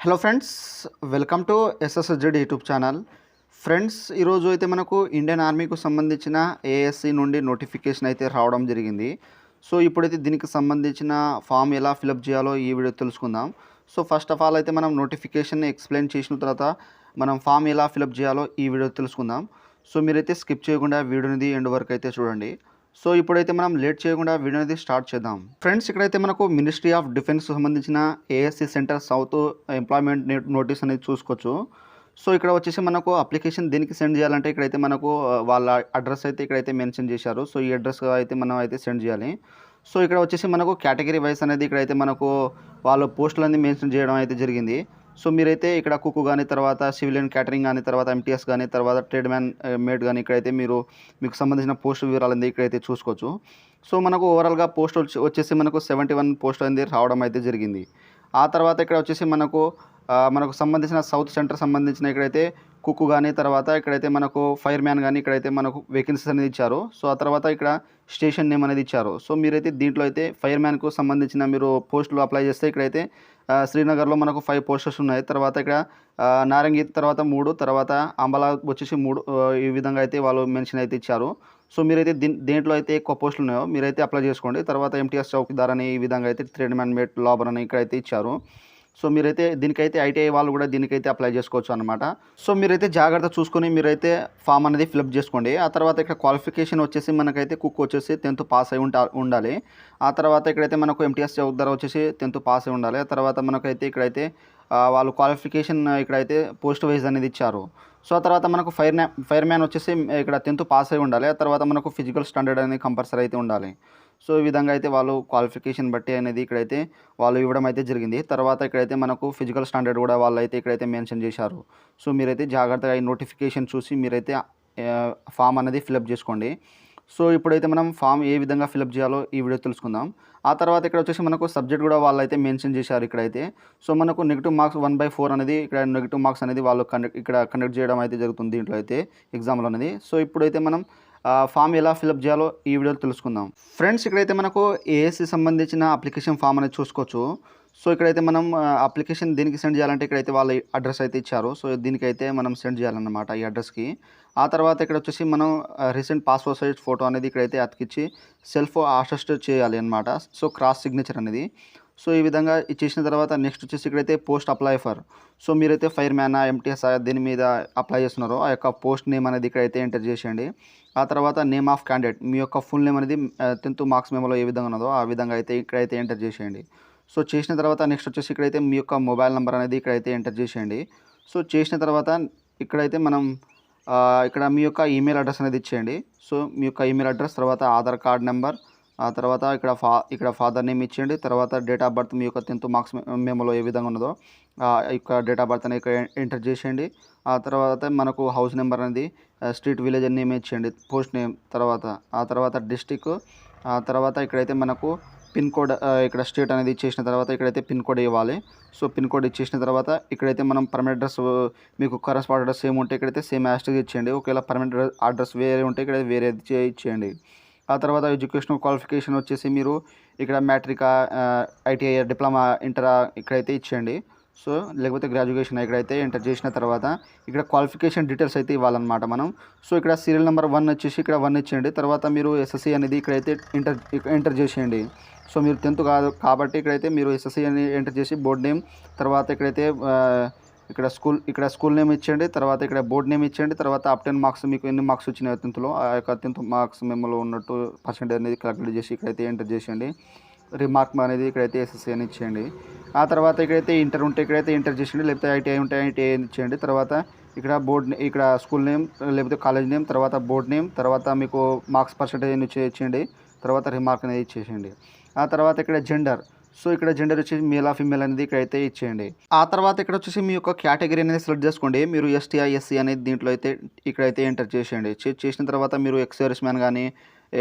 Hello friends, welcome to SSZ YouTube channel. Friends, ఈరోజు అయితే మనకు ఇండియన్ ఆర్మీకి సంబంధించిన ఏఎస్సి నుండి నోటిఫికేషన్ అయితే రావడం జరిగింది. సో ఇప్పుడైతే దీనికి సంబంధించిన ఫామ్ ఎలా ఫిలప్ చేయాలో ఈ వీడియో తెలుసుకుందాం. సో ఫస్ట్ ఆఫ్ ఆల్ అయితే మనం నోటిఫికేషన్ ఎక్స్ప్లెయిన్ చేసిన తర్వాత మనం ఫామ్ ఎలా ఫిలప్ చేయాలో ఈ వీడియో తెలుసుకుందాం. సో మీరైతే స్కిప్ చేయకుండా వీడియోని ఎండ్ వరకు అయితే చూడండి. సో ఇప్పుడైతే మనం లేట్ చేయకుండా వీడియో అనేది స్టార్ట్ చేద్దాం. ఫ్రెండ్స్, ఇక్కడైతే మనకు మినిస్ట్రీ ఆఫ్ డిఫెన్స్ సంబంధించిన ASC centre south employment notice అనేది చూసుకోవచ్చు. సో ఇక్కడ వచ్చేసి మనకు అప్లికేషన్ దేనికి సెండ్ చేయాలంటే ఇక్కడైతే మనకు వాళ్ళ అడ్రస్ అయితే ఇక్కడైతే మెన్షన్ చేశారు. సో ఈ అడ్రస్ అయితే మనం అయితే సెండ్ చేయాలి. సో ఇక్కడ వచ్చేసి మనకు కేటగిరీ వైస్ అనేది ఇక్కడైతే మనకు వాళ్ళు పోస్టులన్నీ మెన్షన్ చేయడం అయితే జరిగింది. సో మీరైతే ఇక్కడ కుక్ కానీ, తర్వాత సివిలియన్ క్యాటరింగ్ కానీ, తర్వాత ఎంటీఎస్ కానీ, తర్వాత ట్రేడ్ మ్యాన్ మేడ్ కానీ ఇక్కడైతే మీకు సంబంధించిన పోస్ట్ వివరాలు ఇక్కడైతే చూసుకోవచ్చు. సో మనకు ఓవరాల్గా పోస్ట్ వచ్చేసి మనకు 71 పోస్ట్ అనేది రావడం అయితే జరిగింది. ఆ తర్వాత ఇక్కడ వచ్చేసి మనకు సంబంధించిన సౌత్ సెంటర్ సంబంధించిన ఇక్కడైతే కుక్ కానీ, తర్వాత ఇక్కడైతే మనకు ఫైర్ మ్యాన్ కానీ ఇక్కడైతే మనకు వేకెన్సీస్ అనేది ఇచ్చారు. సో ఆ తర్వాత ఇక్కడ స్టేషన్ నేమ్ అనేది ఇచ్చారు. సో మీరైతే దీంట్లో అయితే ఫైర్ మ్యాన్కు సంబంధించిన మీరు పోస్టులు అప్లై చేస్తే ఇక్కడైతే శ్రీనగర్లో మనకు 5 పోస్టర్స్ ఉన్నాయి. తర్వాత ఇక్కడ నారంగి తర్వాత 3, తర్వాత అంబలా వచ్చేసి 3, ఈ విధంగా అయితే వాళ్ళు మెన్షన్ అయితే ఇచ్చారు. సో మీరైతే దేంట్లో అయితే ఎక్కువ పోస్టులు ఉన్నాయో మీరైతే అప్లై చేసుకోండి. తర్వాత ఎంటీఎస్ చౌకీదార్ అని ఈ విధంగా అయితే ట్రేడ్ మ్యాన్ మేట్ లాబర్ అని ఇక్కడైతే ఇచ్చారు. సో మీరైతే దీనికైతే ఐటీఐ వాళ్ళు కూడా దీనికైతే అప్లై చేసుకోవచ్చు అనమాట. సో మీరైతే జాగ్రత్త చూసుకొని మీరైతే ఫామ్ అనేది ఫిలప్ చేసుకోండి. ఆ తర్వాత ఇక్కడ క్వాలిఫికేషన్ వచ్చేసి మనకైతే కుక్ వచ్చేసి 10th పాస్ అయి ఉండాలి. ఆ తర్వాత ఇక్కడైతే మనకు ఎంటీఎస్ చౌకీదార్ వచ్చేసి 10th పాస్ అయి ఉండాలి. ఆ తర్వాత మనకైతే ఇక్కడైతే వాళ్ళు క్వాలిఫికేషన్ ఇక్కడైతే పోస్ట్ వైజ్ అనేది ఇచ్చారు. సో ఆ తర్వాత మనకు ఫైర్ మ్యాన్ వచ్చేసి ఇక్కడ 10th పాస్ అయి ఉండాలి. ఆ తర్వాత మనకు ఫిజికల్ స్టాండర్డ్ అనేది కంపల్సరీ అయితే ఉండాలి. సో ఈ విధంగా అయితే వాళ్ళు క్వాలిఫికేషన్ బట్టి అనేది ఇక్కడైతే వాళ్ళు ఇవ్వడం అయితే జరిగింది. తర్వాత ఇక్కడైతే మనకు ఫిజికల్ స్టాండర్డ్ కూడా వాళ్ళు అయితే ఇక్కడైతే మెన్షన్ చేశారు. సో మీరైతే జాగ్రత్తగా ఈ నోటిఫికేషన్ చూసి మీరైతే ఫామ్ అనేది ఫిలప్ చేసుకోండి. సో ఇప్పుడైతే మనం ఫామ్ ఏ విధంగా ఫిలప్ చేయాలో ఈ వీడియో తెలుసుకుందాం. ఆ తర్వాత ఇక్కడ వచ్చేసి మనకు సబ్జెక్ట్ కూడా వాళ్ళు అయితే మెన్షన్ చేశారు ఇక్కడైతే. సో మనకు నెగిటివ్ మార్క్స్ 1/4 అనేది ఇక్కడ నెగిటివ్ మార్క్స్ అనేది వాళ్ళు కండక్ట్ చేయడం అయితే జరుగుతుంది దీంట్లో అయితే ఎగ్జామ్లో అనేది. సో ఇప్పుడైతే మనం ఫామ్ ఎలా ఫిలప్ చేయాలో ఈ వీడియోలో తెలుసుకుందాం. ఫ్రెండ్స్, ఇక్కడైతే మనకు ఏఎస్సి సంబంధించిన అప్లికేషన్ ఫామ్ అనేది చూసుకోవచ్చు. సో ఇక్కడైతే మనం అప్లికేషన్ దీనికి సెండ్ చేయాలంటే ఇక్కడైతే వాళ్ళ అడ్రస్ అయితే ఇచ్చారు. సో దీనికైతే మనం సెండ్ చేయాలన్నమాట ఈ అడ్రస్కి. ఆ తర్వాత ఇక్కడ వచ్చేసి మనం రీసెంట్ పాస్పోర్ట్ సైజ్ ఫోటో అనేది ఇక్కడైతే అతికిచ్చి సెల్ఫ్ అటెస్ట్ చేయాలి అనమాట. సో క్రాస్ సిగ్నేచర్ అనేది. సో ఈ విధంగా ఇచ్చేసిన తర్వాత నెక్స్ట్ వచ్చేసి ఇక్కడైతే పోస్ట్ అప్లై ఫర్. సో మీరైతే ఫైర్ మ్యాన్, ఎంటీఎస్ దీని మీద అప్లై చేస్తున్నారో ఆ యొక్క పోస్ట్ నేమ్ అనేది ఇక్కడైతే ఎంటర్ చేసేయండి. ఆ తర్వాత నేమ్ ఆఫ్ క్యాండిడేట్, మీ యొక్క ఫుల్ నేమ్ అనేది 10th మార్క్స్ మెమోలో ఏ విధంగా ఉన్నదో ఆ విధంగా అయితే ఇక్కడైతే ఎంటర్ చేసేయండి. సో చేసిన తర్వాత నెక్స్ట్ వచ్చేసి ఇక్కడైతే మీ యొక్క మొబైల్ నెంబర్ అనేది ఇక్కడైతే ఎంటర్ చేసేయండి. సో చేసిన తర్వాత ఇక్కడైతే మనం ఇక్కడ మీ యొక్క ఈమెయిల్ అడ్రస్ అనేది ఇచ్చేయండి. సో మీ యొక్క ఈమెయిల్ అడ్రస్, తర్వాత ఆధార్ కార్డ్ నెంబర్, ఆ తర్వాత ఇక్కడ ఫాదర్ నేమ్ ఇచ్చేయండి. తర్వాత డేట్ ఆఫ్ బర్త్ మీ యొక్క 10th మార్క్స్ మెమోలో ఏ విధంగా ఉన్నదో యొక్క డేట్ ఆఫ్ బర్త్ అనేది ఇక్కడ ఎంటర్ చేసేయండి. ఆ తర్వాత మనకు హౌస్ నెంబర్ అనేది, స్ట్రీట్, విలేజ్ నేమ్ ఇచ్చేయండి, పోస్ట్ నేమ్, ఆ తర్వాత డిస్టిక్, ఆ తర్వాత ఇక్కడైతే మనకు పిన్ కోడ్, ఇక్కడ స్టేట్ అనేది ఇచ్చేసిన తర్వాత ఇక్కడైతే పిన్ కోడ్ ఇవ్వాలి. సో పిన్ కోడ్ ఇచ్చేసిన తర్వాత ఇక్కడైతే మనం పర్మనెంట్ అడ్రస్, మీకు కరెస్పాండ్ అడ్రస్ సేమ్ ఉంటే ఇక్కడైతే సేమ్ యాస్టిజ్ ఇచ్చేయండి. ఒకవేళ పర్మనెంట్ అడ్రస్ వేరే ఉంటే ఇక్కడ వేరే ఇచ్చేయండి. ఆ తర్వాత ఎడ్యుకేషనల్ క్వాలిఫికేషన్ వచ్చేసి మీరు ఇక్కడ మ్యాట్రికా, ఐటీఐ, డిప్లొమా, ఇంటరా ఇక్కడైతే ఇచ్చేయండి. సో లేకపోతే గ్రాడ్యుయేషన్ ఇక్కడైతే ఎంటర్ చేసిన తర్వాత ఇక్కడ క్వాలిఫికేషన్ డీటెయిల్స్ అయితే ఇవ్వాలన్నమాట మనం. సో ఇక్కడ సీరియల్ నెంబర్ 1 వచ్చేసి ఇక్కడ 1 ఇచ్చేయండి. తర్వాత మీరు ఎస్ఎస్సి అనేది ఇక్కడైతే ఎంటర్ చేసేయండి. సో మీరు 10th కాదు కాబట్టి ఇక్కడైతే మీరు ఎస్ఎస్సి అని ఎంటర్ చేసి బోర్డ్ నేమ్, తర్వాత ఇక్కడైతే ఇక్కడ స్కూల్ నేమ్ ఇచ్చేయండి. తర్వాత ఇక్కడ బోర్డ్ నేమ్ ఇచ్చేయండి. తర్వాత అప్టెన్ మార్క్స్ మీకు ఎన్ని మార్క్స్ వచ్చినాయో 10thలో ఆ యొక్క 10th మార్క్స్ మెమోలో ఉన్నట్టు పర్సెంటేజ్ అనేది క్యాలిక్యులేట్ చేసి ఇక్కడైతే ఎంటర్ చేసేయండి. రిమార్క్ అనేది ఇక్కడైతే ఎస్ఎస్సి అని ఇచ్చేయండి. ఆ తర్వాత ఇక్కడైతే ఇంటర్ ఉంటే ఇక్కడైతే ఎంటర్ చేసేయండి, లేకపోతే ఐటీఐ ఉంటే ఐటీఐ అని ఇచ్చేయండి. తర్వాత ఇక్కడ స్కూల్ నేమ్ లేకపోతే కాలేజ్ నేమ్, తర్వాత బోర్డ్ నేమ్, తర్వాత మీకు మార్క్స్ పర్సెంటేజ్ ఇచ్చేయండి. తర్వాత రిమార్క్ అనేది ఇచ్చేసేయండి. ఆ తర్వాత ఇక్కడ జెండర్, సో ఇక్కడ జెండర్ వచ్చేసి మేల్ ఆ ఫీమేల్ అనేది ఇక్కడైతే ఇచ్చేయండి. ఆ తర్వాత ఇక్కడ వచ్చేసి మీ యొక్క కేటగిరీ అనేది సెలెక్ట్ చేసుకోండి. మీరు ఎస్టీఐ, ఎస్సీ అనేది దీంట్లో అయితే ఇక్కడైతే ఎంటర్ చేసేయండి. చేసిన తర్వాత మీరు ఎక్స్ సర్వీస్ మ్యాన్ కానీ,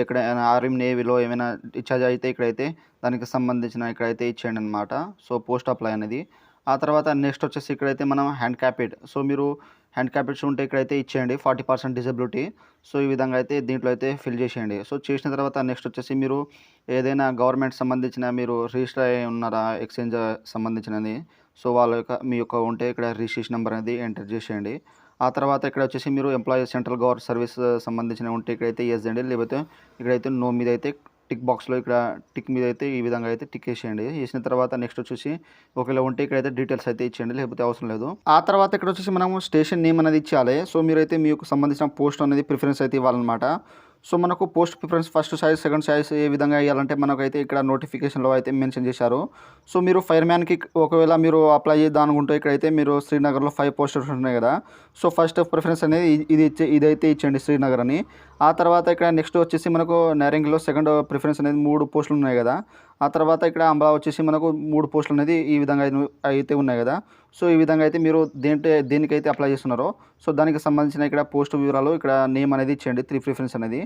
ఇక్కడ ఆర్మీ, నేవీలో ఏమైనా డిశ్చార్జ్ అయితే ఇక్కడైతే దానికి సంబంధించిన ఇక్కడైతే ఇచ్చేయండి అనమాట. సో పోస్ట్ అప్లై అనేది. ఆ తర్వాత నెక్స్ట్ వచ్చేసి ఇక్కడైతే మనం హ్యాండ్ క్యాపిడ్, సో మీరు హ్యాండ్ క్యాపిడ్స్ ఉంటే ఇక్కడైతే ఇచ్చేయండి 40% డిజబిలిటీ. సో ఈ విధంగా అయితే దీంట్లో అయితే ఫిల్ చేసేయండి. సో చేసిన తర్వాత నెక్స్ట్ వచ్చేసి మీరు ఏదైనా గవర్నమెంట్ సంబంధించిన మీరు రిజిస్టర్ అయి ఉన్నారా, ఎక్స్చేంజ్ సంబంధించినది, సో వాళ్ళ యొక్క మీ యొక్క ఉంటే ఇక్కడ రిజిస్ట్రేషన్ నెంబర్ అనేది ఎంటర్ చేసేయండి. ఆ తర్వాత ఇక్కడ వచ్చేసి మీరు ఎంప్లాయీ సెంట్రల్ గవర్నమెంట్ సర్వీస్ సంబంధించిన ఉంటే ఇక్కడైతే ఎస్ అండి, లేకపోతే ఇక్కడైతే నో మీద అయితే టిక్ బాక్స్లో ఇక్కడ టిక్ మీద అయితే ఈ విధంగా అయితే టిక్ వేసేయండి. వేసిన తర్వాత నెక్స్ట్ వచ్చేసి ఒకవేళ ఉంటే ఇక్కడైతే డీటెయిల్స్ అయితే ఇచ్చేయండి, లేకపోతే అవసరం లేదు. ఆ తర్వాత ఇక్కడ వచ్చేసి మనము స్టేషన్ నేమ్ అనేది ఇచ్చేయాలి. సో మీరైతే మీకు సంబంధించిన పోస్ట్ అనేది ప్రిఫరెన్స్ అయితే ఇవ్వాలన్నమాట. సో మనకు post preference first choice, second choice ఏ విధంగా ఇవ్వాలంటే మనకైతే ఇక్కడ నోటిఫికేషన్లో అయితే మెన్షన్ చేశారు. సో మీరు ఫైర్ మ్యాన్కి ఒకవేళ మీరు అప్లై చేద్దాం అనుకుంటే ఇక్కడైతే మీరు శ్రీనగర్లో 5 పోస్టర్స్ ఉన్నాయి కదా. సో ఫస్ట్ ప్రిఫరెన్స్ అనేది ఇదైతే ఇచ్చండి శ్రీనగర్ అని. ఆ తర్వాత ఇక్కడ నెక్స్ట్ వచ్చేసి మనకు నారింగ్లో సెకండ్ ప్రిఫరెన్స్ అనేది 3 పోస్టులు ఉన్నాయి కదా. ఆ తర్వాత ఇక్కడ అంబా వచ్చేసి మనకు 3 పోస్టులు అనేది ఈ విధంగా అయితే ఉన్నాయి కదా. సో ఈ విధంగా అయితే మీరు దేనికైతే అప్లై చేస్తున్నారో సో దానికి సంబంధించిన ఇక్కడ పోస్ట్ వివరాలు ఇక్కడ నేమ్ అనేది ఇచ్చేయండి, 3 ప్రిఫరెన్స్ అనేది.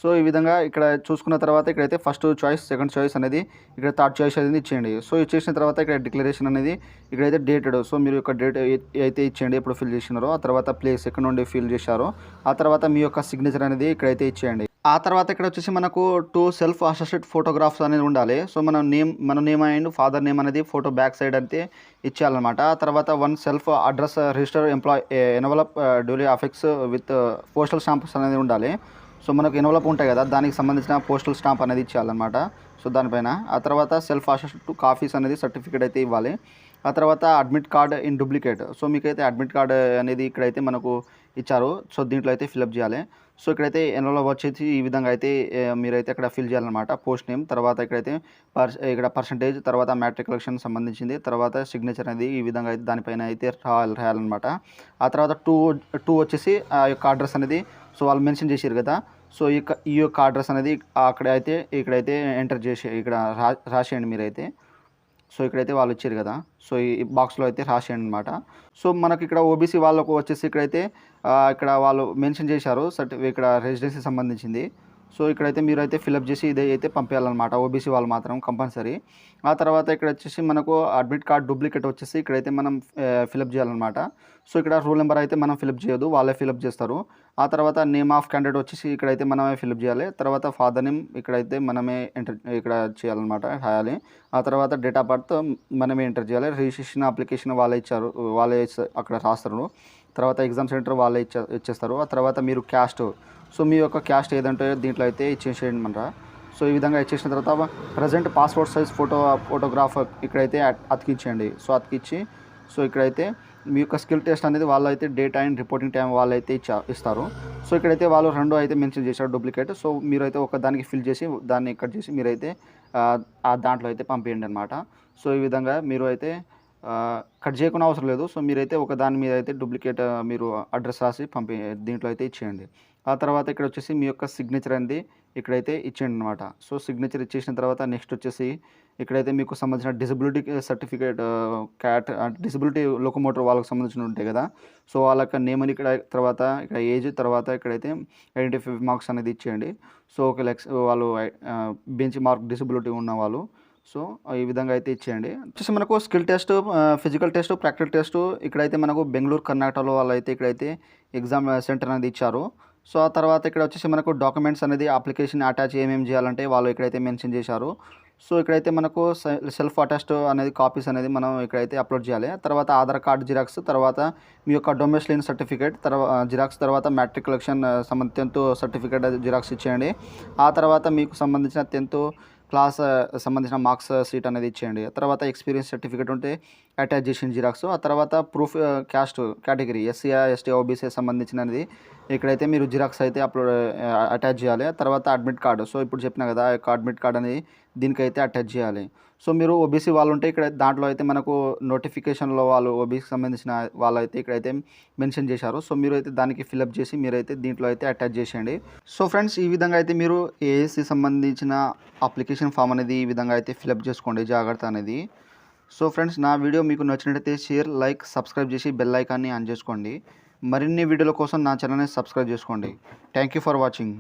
సో ఈ విధంగా ఇక్కడ చూసుకున్న తర్వాత ఇక్కడైతే ఫస్ట్ చాయిస్, సెకండ్ చాయిస్ అనేది ఇక్కడ థర్డ్ చాయిస్ అనేది ఇచ్చేయండి. సో ఇచ్చేసిన తర్వాత ఇక్కడ డిక్లరేషన్ అనేది ఇక్కడైతే డేటెడ్. సో మీరు యొక్క డేట్ అయితే ఇచ్చేయండి ఎప్పుడు ఫిల్ చేసినారో. ఆ తర్వాత ప్లేస్ ఎక్కడ నుండి ఫిల్ చేశారో ఆ తర్వాత మీ యొక్క సిగ్నేచర్ అనేది ఇక్కడైతే ఇచ్చేయండి. ఆ తర్వాత ఇక్కడ వచ్చేసి మనకు 2 సెల్ఫ్ అసెస్డ్ ఫోటోగ్రాఫ్స్ అనేది ఉండాలి. సో మన నేమ్ అండ్ ఫాదర్ నేమ్ అనేది ఫోటో బ్యాక్ సైడ్ అయితే ఇచ్చేయాలన్నమాట. ఆ తర్వాత 1 self address register employ envelope duly affix with postal stamps అనేది ఉండాలి. సో మనకు ఎన్వలప్ ఉంటాయి కదా, దానికి సంబంధించిన పోస్టల్ స్టాంప్ అనేది ఇచ్చేయాలన్నమాట. సో దానిపైన ఆ తర్వాత సెల్ఫ్ అసెస్డ్ 2 కాపీస్ అనేది సర్టిఫికేట్ అయితే ఇవ్వాలి. ఆ తర్వాత admit card in duplicate. So మీకైతే అడ్మిట్ కార్డ్ అనేది ఇక్కడైతే మనకు ఇచ్చారు. సో దీంట్లో అయితే ఫిల్అప్ చేయాలి. సో ఇక్కడైతే ఎన్వలప్ వచ్చేసి ఈ విధంగా అయితే మీరైతే ఇక్కడ ఫిల్ చేయాలన్నమాట. పోస్ట్ నేమ్ తర్వాత ఇక్కడైతే ఇక్కడ పర్సంటేజ్ తర్వాత మ్యాట్రికులేషన్ సంబంధించింది తర్వాత సిగ్నేచర్ అనేది ఈ విధంగా అయితే దానిపైన అయితే రాయాలన్నమాట. ఆ తర్వాత టూ వచ్చేసి ఆ యొక్క అడ్రస్ అనేది సో వాళ్ళు మెన్షన్ చేశారు కదా. సో ఈ యొక్క అడ్రస్ అనేది ఇక్కడైతే ఎంటర్ చేసి ఇక్కడ రాసేయండి మీరైతే. సో ఇక్కడైతే వాళ్ళు ఇచ్చారు కదా, సో ఈ బాక్స్లో అయితే రాసేయండి అనమాట. సో మనకి ఇక్కడ ఓబీసీ వాళ్ళకు వచ్చేసి ఇక్కడైతే ఇక్కడ వాళ్ళు మెన్షన్ చేశారు ఇక్కడ రెసిడెన్సీ సంబంధించింది. సో ఇక్కడైతే మీరైతే ఫిలప్ చేసి ఇదైతే పంపించాలన్నమాట, ఓబీసీ వాళ్ళు మాత్రం కంపల్సరీ. ఆ తర్వాత ఇక్కడ వచ్చేసి మనకు అడ్మిట్ కార్డ్ డూప్లికేట్ వచ్చేసి ఇక్కడైతే మనం ఫిలప్ చేయాలన్నమాట. సో ఇక్కడ రూల్ నెంబర్ అయితే మనం ఫిలప్ చేయదు, వాళ్ళే ఫిలప్ చేస్తారు. ఆ తర్వాత నేమ్ ఆఫ్ క్యాండిడేట్ వచ్చేసి ఇక్కడైతే మనమే ఫిలప్ చేయాలి. తర్వాత ఫాదర్ నేమ్ ఇక్కడైతే మనమే ఇక్కడ చేయాలన్నమాట, రాయాలి. ఆ తర్వాత డేట్ ఆఫ్ బర్త్ మనమే ఎంటర్ చేయాలి. రిజిస్ట్రేషన్ అప్లికేషన్ వాళ్ళే అక్కడ రాస్తారు. తర్వాత ఎగ్జామ్ సెంటర్ వాళ్ళే ఇచ్చేస్తారు. ఆ తర్వాత మీరు క్యాస్ట్, సో మీ యొక్క క్యాస్ట్ ఏదంటే దీంట్లో అయితే ఇచ్చేసేయండి మన. సో ఈ విధంగా ఇచ్చేసిన తర్వాత ప్రజెంట్ పాస్పోర్ట్ సైజ్ ఫోటోగ్రాఫ్ ఇక్కడైతే అతికించండి. సో అతికిచ్చి సో ఇక్కడైతే మీ యొక్క స్కిల్ టెస్ట్ అనేది వాళ్ళు అయితే డేట్ అండ్ రిపోర్టింగ్ టైం వాళ్ళు అయితే ఇస్తారు. సో ఇక్కడైతే వాళ్ళు 2 అయితే మెన్షన్ చేశారు డూప్లికేట్. సో మీరైతే ఒక దానికి ఫిల్ చేసి దాన్ని కట్ చేసి మీరైతే ఆ దాంట్లో అయితే పంపించండి అనమాట. సో ఈ విధంగా మీరు అయితే కట్ చేయకుండా అవసరం లేదు. సో మీరైతే ఒక దాని మీద అయితే డూప్లికేట్ మీరు అడ్రస్ రాసి దీంట్లో అయితే ఇచ్చేయండి. ఆ తర్వాత ఇక్కడ వచ్చేసి మీ యొక్క సిగ్నేచర్ అనేది ఇక్కడైతే ఇచ్చేయండి అనమాట. సో సిగ్నేచర్ ఇచ్చేసిన తర్వాత నెక్స్ట్ వచ్చేసి ఇక్కడైతే మీకు సంబంధించిన డిసబిలిటీ సర్టిఫికేట్ డిసబిలిటీ లోకోమోటర్ వాళ్ళకి సంబంధించిన ఉంటాయి కదా. సో వాళ్ళ యొక్క నేమ్ అని ఇక్కడ ఏజ్ తర్వాత ఇక్కడైతే ఐడెంటిఫై మార్క్స్ అనేది ఇచ్చేయండి. సో ఒక వాళ్ళు బెంచ్ మార్క్ డిసబిలిటీ ఉన్న వాళ్ళు. సో ఈ విధంగా అయితే ఇచ్చేయండి. వచ్చేసి మనకు skill test, physical test, practical test ఇక్కడైతే మనకు బెంగళూరు కర్ణాటకలో వాళ్ళైతే ఇక్కడైతే ఎగ్జామ్ సెంటర్ అనేది ఇచ్చారు. సో ఆ తర్వాత ఇక్కడ వచ్చేసి మనకు డాక్యుమెంట్స్ అనేది అప్లికేషన్ అటాచ్ ఏమేమి చేయాలంటే వాళ్ళు ఇక్కడైతే మెన్షన్ చేశారు. సో ఇక్కడైతే మనకు సెల్ఫ్ అటెస్ట్ అనేది కాపీస్ అనేది మనం ఇక్కడైతే అప్లోడ్ చేయాలి. తర్వాత ఆధార్ కార్డ్ జిరాక్స్, తర్వాత మీ యొక్క డొమెస్టిక్ సర్టిఫికేట్ జిరాక్స్, తర్వాత మ్యాట్రికులేషన్ 10th సర్టిఫికేట్ జిరాక్స్ ఇచ్చేయండి. ఆ తర్వాత మీకు సంబంధించిన 10th క్లాస్ సంబంధించిన మార్క్స్ షీట్ అనేది ఇచ్చేయండి. తర్వాత ఎక్స్పీరియన్స్ సర్టిఫికేట్ ఉంటే అటాచ్ చేసిన జిరాక్స్. ఆ తర్వాత proof caste category SC ST OBC సంబంధించినది ఇక్కడైతే మీరు జిరాక్స్ అయితే అటాచ్ చేయాలి. తర్వాత అడ్మిట్ కార్డు, సో ఇప్పుడు చెప్పిన కదా ఆ యొక్క అడ్మిట్ కార్డ్ అనేది దీనికైతే అటాచ్ చేయాలి. సో మీరు ఓబీసీ వాళ్ళు ఉంటే ఇక్కడ దాంట్లో అయితే మనకు నోటిఫికేషన్లో వాళ్ళు ఓబీసీకి సంబంధించిన వాళ్ళు అయితే ఇక్కడైతే మెన్షన్ చేశారు. సో మీరు అయితే దానికి ఫిలప్ చేసి మీరైతే దీంట్లో అయితే అటాచ్ చేసేయండి. సో ఫ్రెండ్స్ ఈ విధంగా అయితే మీరు ఏఎస్సి సంబంధించిన అప్లికేషన్ ఫామ్ అనేది ఈ విధంగా అయితే ఫిలప్ చేసుకోండి జాగ్రత్త అనేది. సో ఫ్రెండ్స్ నా వీడియో మీకు నచ్చినట్టయితే షేర్, లైక్, సబ్స్క్రైబ్ చేసి బెల్ ఐకాన్ని ఆన్ చేసుకోండి. మరిన్ని వీడియోల కోసం నా ఛానల్ని సబ్స్క్రైబ్ చేసుకోండి. Thank you for watching.